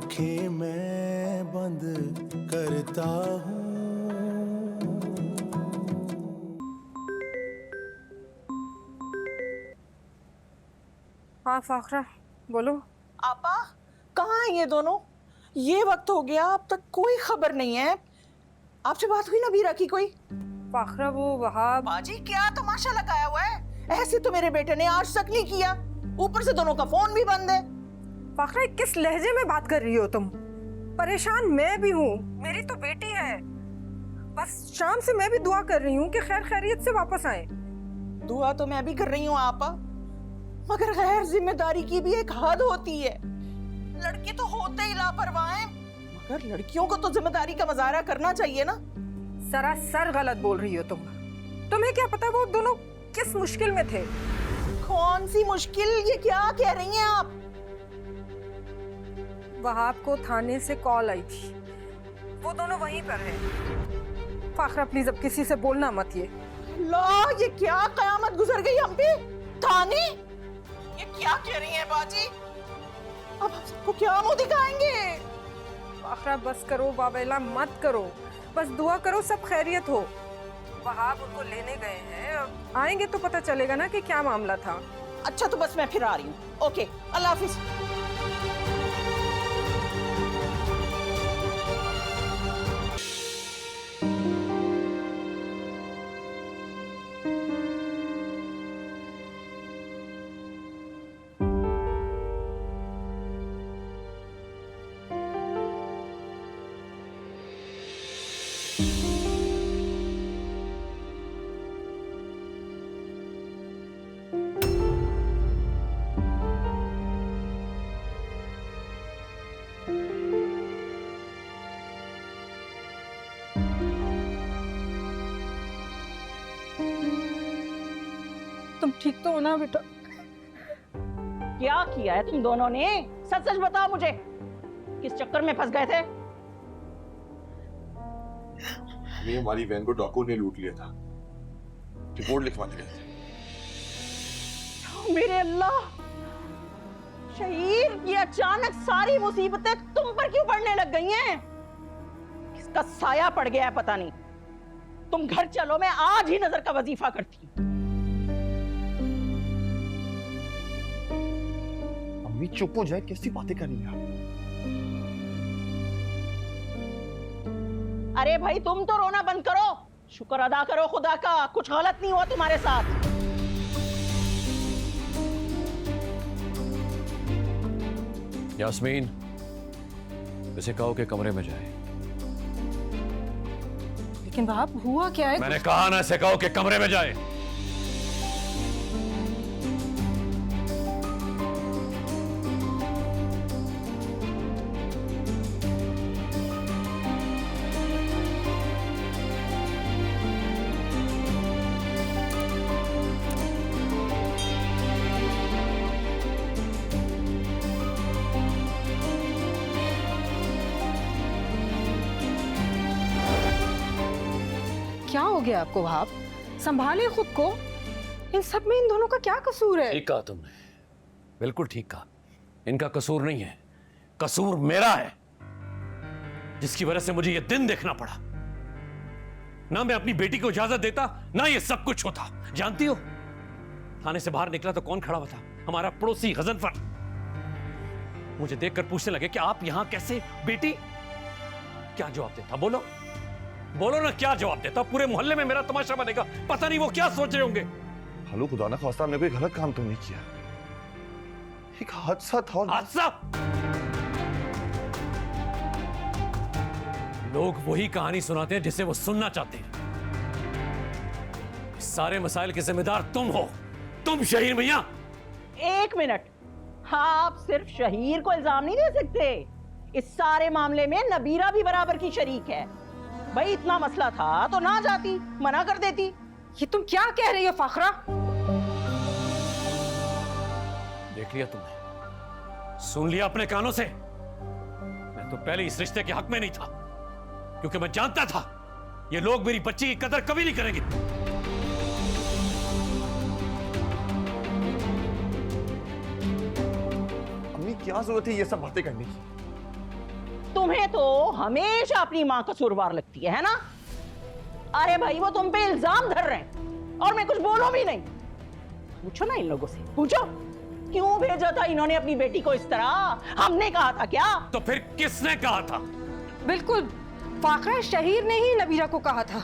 आंखें मैं बंद करता हूँ। हाँ फाखरा बोलो। आपा कहाँ हैं ये दोनों? ये वक्त हो गया अब तक कोई खबर नहीं है। आपसे बात हुई ना बीरा की कोई? फाखरा वो वहाब। बाजी क्या तमाशा लगाया हुआ है? ऐसे तो मेरे बेटे ने आज तक नहीं किया, ऊपर से दोनों का फोन भी बंद है। फाखरा किस लहजे में बात कर रही हो तुम? परेशान मैं भी हूँ, मेरी तो बेटी है। बस शाम से मैं भी दुआ कर रही हूँ कि खैर खैरियत से वापस आए। दुआ तो मैं भी कर रही हूँ आपा, मगर गैर जिम्मेदारी की भी एक हद होती है। लड़के तो होते ही लापरवाह हैं, मगर लड़कियों को तो जिम्मेदारी का मुजाहरा करना चाहिए ना। सरासर गलत बोल रही हो तुम। तुम्हें क्या पता वो दोनों किस मुश्किल में थे? कौन सी मुश्किल? ये क्या कह रही हैं आप? वहाब को थाने से कॉल आई थी, वो दोनों वहीं पर हैं। फाखरा प्लीज अब किसी से बोलना मत। ये ला, ये क्या कयामत गुजर गई हम पे? थाने? ये क्या कह रही हैं बाजी? अब हम सबको क्या मुंह दिखाएंगे? फाखरा बस करो, बाबेला मत करो, बस दुआ करो सब खैरियत हो। वहाब उनको लेने गए हैं, अब आएंगे तो पता चलेगा ना कि क्या मामला था। अच्छा तो बस मैं फिर आ रही हूँ। ओके, अल्लाह हाफिज। तुम ठीक तो हो ना बेटा? क्या किया है तुम दोनों ने? सच सच बताओ मुझे, किस चक्कर में फंस गए थे? हमें हमारी वैन को डाकुओं ने लूट लिया था, रिपोर्ट लिखवाने गए थे। मेरे अल्लाह, शहीर ये अचानक सारी मुसीबतें तुम पर क्यों पड़ने लग गई हैं? किसका साया पड़ गया है पता नहीं। तुम घर चलो, मैं आज ही नजर का वजीफा करती हूँ। अम्मी चुप हो जाए, कैसी बातें कर रही हैं आप? अरे भाई तुम तो रोना बंद करो, शुक्र अदा करो खुदा का, कुछ गलत नहीं हुआ तुम्हारे साथ। यास्मीन, इसे कहो कि कमरे में जाए। लेकिन वहाब हुआ क्या है? मैंने कहा ना, इसे कहो कि कमरे में जाए। क्या हो गया आपको वहाब? संभालिए खुद को। इन सब में इन दोनों का क्या कसूर है? ठीक कहा तुमने, बिल्कुल ठीक कहा। इनका कसूर नहीं है, कसूर मेरा है, जिसकी वजह से मुझे यह दिन देखना पड़ा। ना मैं अपनी बेटी को इजाजत देता, ना ये सब कुछ होता। जानती हो, थाने से बाहर निकला तो कौन खड़ा हुआ था? हमारा पड़ोसी गजनफर। मुझे देखकर पूछने लगे कि आप यहां कैसे? बेटी, क्या जवाब देता? बोलो बोलो ना, क्या जवाब देता? पूरे मोहल्ले में मेरा तमाशा बनेगा, पता नहीं वो क्या सोच रहे होंगे। हेलो, खुदा ना खास्ता हमने कोई गलत काम तो नहीं किया, एक हादसा था। हादसा? लोग वही कहानी सुनाते हैं जिसे वो सुनना चाहते हैं। इस सारे मसाइल के जिम्मेदार तुम हो, तुम शहीर भैया। एक मिनट, आप सिर्फ शहीर को इल्जाम नहीं दे सकते। इस सारे मामले में नबीरा भी बराबर की शरीक है। भाई इतना मसला था तो ना जाती, मना कर देती। ये तुम क्या कह रही हो फाखरा? देख लिया तुमने, सुन लिया अपने कानों से। मैं तो पहले इस रिश्ते के हक में नहीं था, क्योंकि मैं जानता था ये लोग मेरी बच्ची की कदर कभी नहीं करेंगे। अम्मी क्या जरूरत है ये सब बातें करने की? तुम्हें तो हमेशा अपनी माँ कसूरवार लगती है ना? अरे भाई वो तुम पे इल्जाम धर रहे हैं और मैं कुछ बोलूं भी नहीं। पूछो ना इन लोगों से, पूछो क्यों भेजा था इन्होंने अपनी बेटी को इस तरह? हमने कहा था क्या? तो फिर किसने कहा था? बिल्कुल, फाखरा शहीर ने ही नबीरा को कहा था।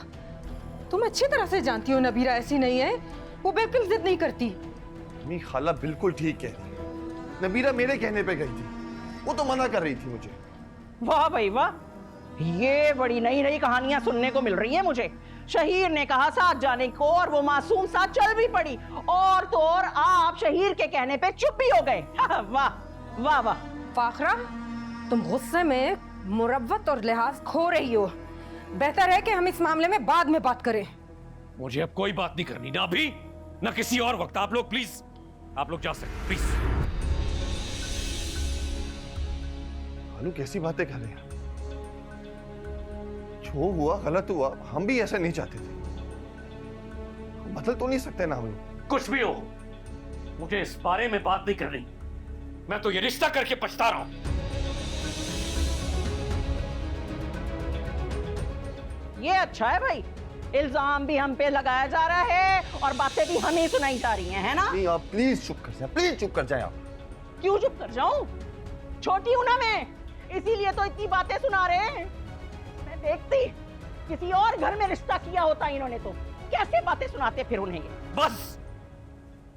तुम अच्छी तरह से जानती हो नबीरा ऐसी नहीं है, वो बिल्कुल जिद नहीं करती। अम्मी खाला बिल्कुल ठीक कह रही है। नबीरा मेरे कहने पे गई थी, वो तो मना कर रही थी मुझे। वाह भाई वाह, ये बड़ी नई नई कहानियां सुनने को मिल रही है मुझे। शहीर ने कहा साथ जाने को और वो मासूम साथ चल भी पड़ी, और तो और आप शहीर के कहने पे चुप भी हो गए। वाह वाह वाह। फाखरा, तुम गुस्से में मुरव्वत और लिहाज खो रही हो। बेहतर है कि हम इस मामले में बाद में बात करें। मुझे अब कोई बात नहीं करनी, ना अभी ना किसी और वक्त। आप लोग प्लीज, आप लोग जा सकते, प्लीज। खालू कैसी बातें कर रहे हैं? जो हुआ गलत हुआ, हम भी ऐसा नहीं चाहते थे। बदल तो नहीं सकते ना हम लोग। कुछ भी हो, मुझे इस बारे में बात नहीं करनी। मैं तो ये रिश्ता करके पछता रहा हूं। ये अच्छा है भाई, इल्जाम भी हम पे लगाया जा रहा है और बातें भी हमें सुनाई जा रही हैं, है ना? नहीं, आप प्लीज चुप कर जाए, प्लीज चुप कर जाए आप। क्यों चुप कर जाऊं? छोटी हूं ना मैं, इसीलिए तो इतनी बातें सुना रहे हैं। मैं देखती किसी और घर में रिश्ता किया होता इन्होंने तो कैसे बातें सुनाते फिर उन्हें ये। बस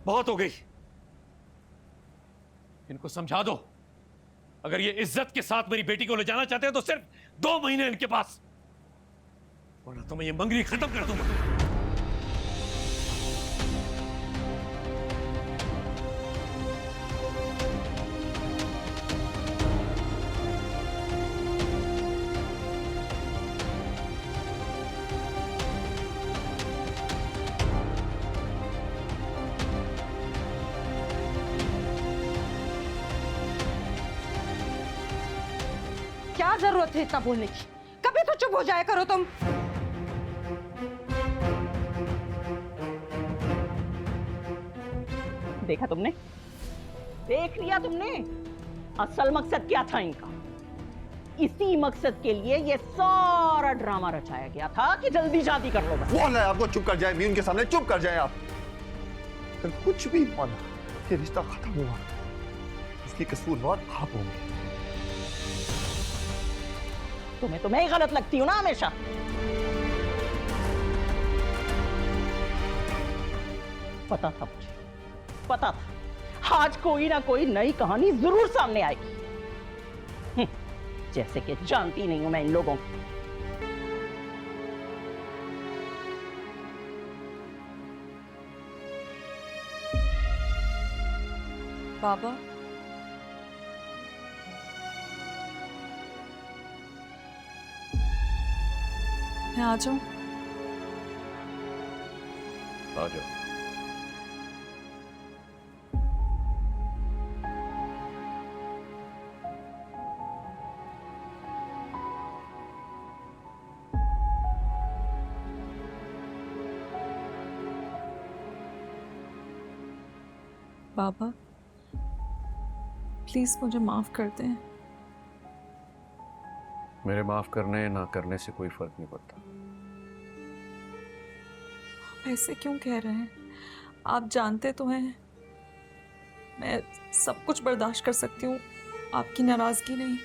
बहुत हो गई, इनको समझा दो। अगर ये इज्जत के साथ मेरी बेटी को ले जाना चाहते हैं तो सिर्फ 2 महीने इनके पास, वरना तो मैं ये मंगनी खत्म कर दूंगा। क्या जरूरत है इतना बोलने की? कभी तो चुप हो जाया करो तुम। देखा तुमने, देख लिया तुमने असल मकसद क्या था इनका। इसी मकसद के लिए ये सारा ड्रामा रचाया गया था कि जल्दी शादी कर लो बस। बोल है आपको चुप कर जाए, भी उनके सामने चुप कर जाए आप। अगर कुछ भी माना कि रिश्ता खत्म हुआ, इसकी कसूरवार आप होंगे। तुम्हें ही गलत लगती हो ना हमेशा। पता था मुझे, पता था आज कोई ना कोई नई कहानी जरूर सामने आएगी। जैसे कि जानती नहीं हूं मैं इन लोगों को। बाबा, मैं आ जाऊं? आ जाओ। बाबा, प्लीज मुझे माफ कर दें। मेरे माफ करने ना करने से कोई फर्क नहीं पड़ता। आप ऐसे क्यों कह रहे हैं? आप जानते तो हैं मैं सब कुछ बर्दाश्त कर सकती हूँ, आपकी नाराजगी नहीं।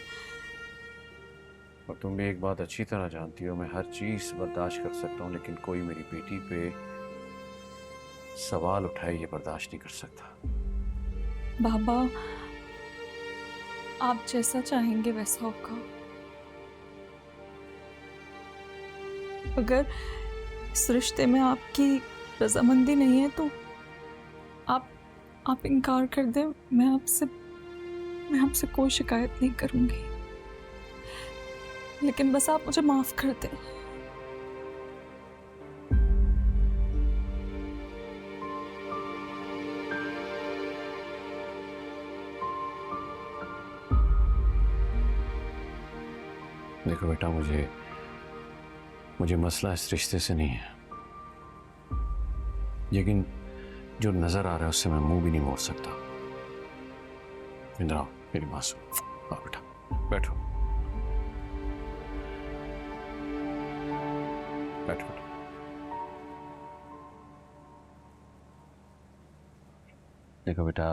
और तुम भी एक बात अच्छी तरह जानती हो, मैं हर चीज बर्दाश्त कर सकता हूँ, लेकिन कोई मेरी बेटी पे सवाल उठाए ये बर्दाश्त नहीं कर सकता। बाबा, आप जैसा चाहेंगे वैसा होगा। अगर इस रिश्ते में आपकी रजामंदी नहीं है तो आप इनकार कर दें। मैं आपसे कोई शिकायत नहीं करूंगी, लेकिन बस आप मुझे माफ कर दें। देखो बेटा, मुझे मसला इस रिश्ते से नहीं है, लेकिन जो नजर आ रहा है उससे मैं मुंह भी नहीं मोड़ सकता। इंद्रा, मेरी मासूम, आओ बेटा, बैठो। बैठ बैठ। देखो बेटा,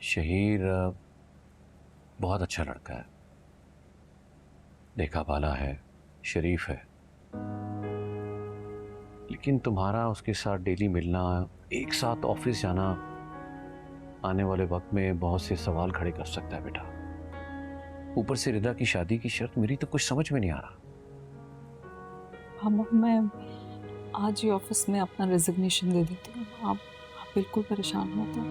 शहीर बहुत अच्छा लड़का है, देखा भाला है, शरीफ है, लेकिन तुम्हारा उसके साथ डेली मिलना, एक साथ ऑफिस जाना आने वाले वक्त में बहुत से सवाल खड़े कर सकता है बेटा। ऊपर से रिदा की शादी की शर्त, मेरी तो कुछ समझ में नहीं आ रहा। अब मैं आज ही ऑफिस में अपना रेजिग्नेशन दे देती हूँ। आप बिल्कुल परेशान मत हो।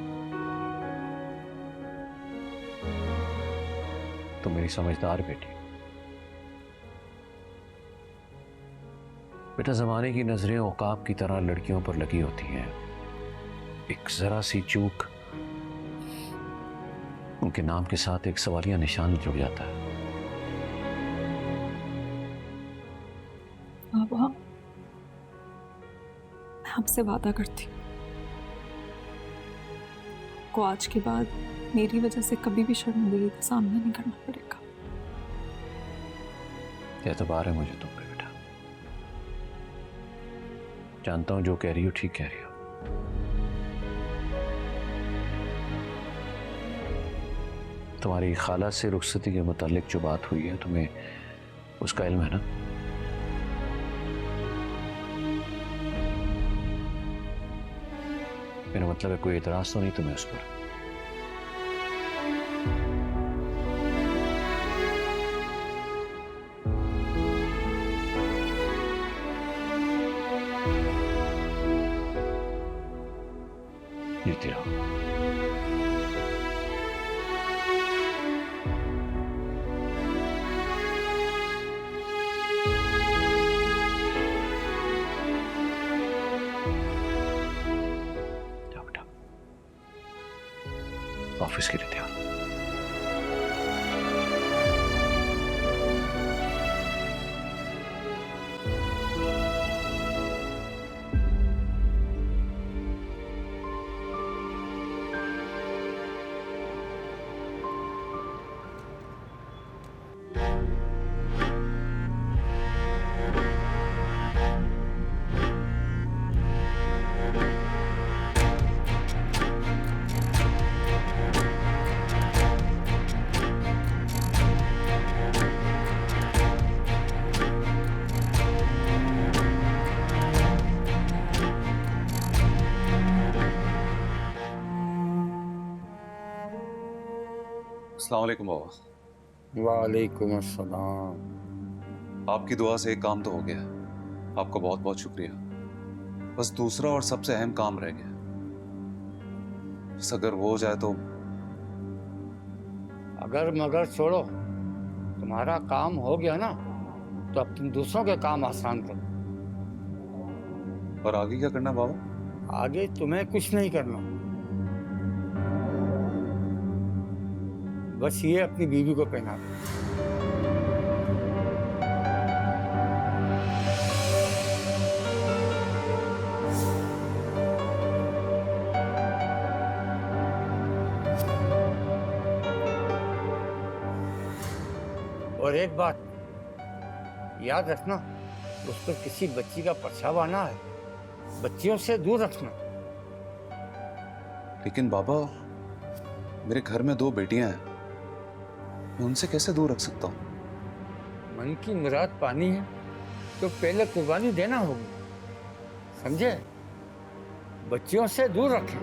तो मेरी समझदार बेटी। बेटा, जमाने की नजरें औकाब की तरह लड़कियों पर लगी होती हैं। एक जरा सी चूक उनके नाम के साथ एक सवालिया निशान जुड़ जाता है। बाबा, मैं आपसे वादा करती हूँ, को आज के बाद मेरी वजह से कभी भी शर्मिंदगी का सामना नहीं करना पड़ेगा। एतबार है मुझे तुम पे बेटा। जानता हूं जो कह रही हो ठीक कह रही हो। तुम्हारी खाला से रुखसती के मुतालिक जो बात हुई है, तुम्हें उसका इल्म है ना? मेरा मतलब है कोई एतराज तो नहीं तुम्हें उस पर? जीती रहो। जाओ बेटा, ऑफिस के लिए तैयार। अस्सलाम वालेकुम बाबा। वालेकुम अस्सलाम। आपकी दुआ से एक काम तो हो गया, आपका बहुत बहुत शुक्रिया। बस दूसरा और सबसे अहम काम रह गया, बस अगर वो हो जाए तो। अगर मगर छोड़ो, तुम्हारा काम हो गया ना, तो अब तुम दूसरों के काम आसान करो। और आगे क्या करना बाबा? आगे तुम्हें कुछ नहीं करना, बस ये अपनी बीवी को पहना दो। और एक बात याद रखना, उस पर किसी बच्ची का परछावा ना है, बच्चियों से दूर रखना। लेकिन बाबा, मेरे घर में 2 बेटियां हैं, मैं उनसे कैसे दूर रख सकता हूँ? मन की मुराद पानी है तो पहले कुर्बानी देना होगी, समझे? बच्चियों से दूर रखें।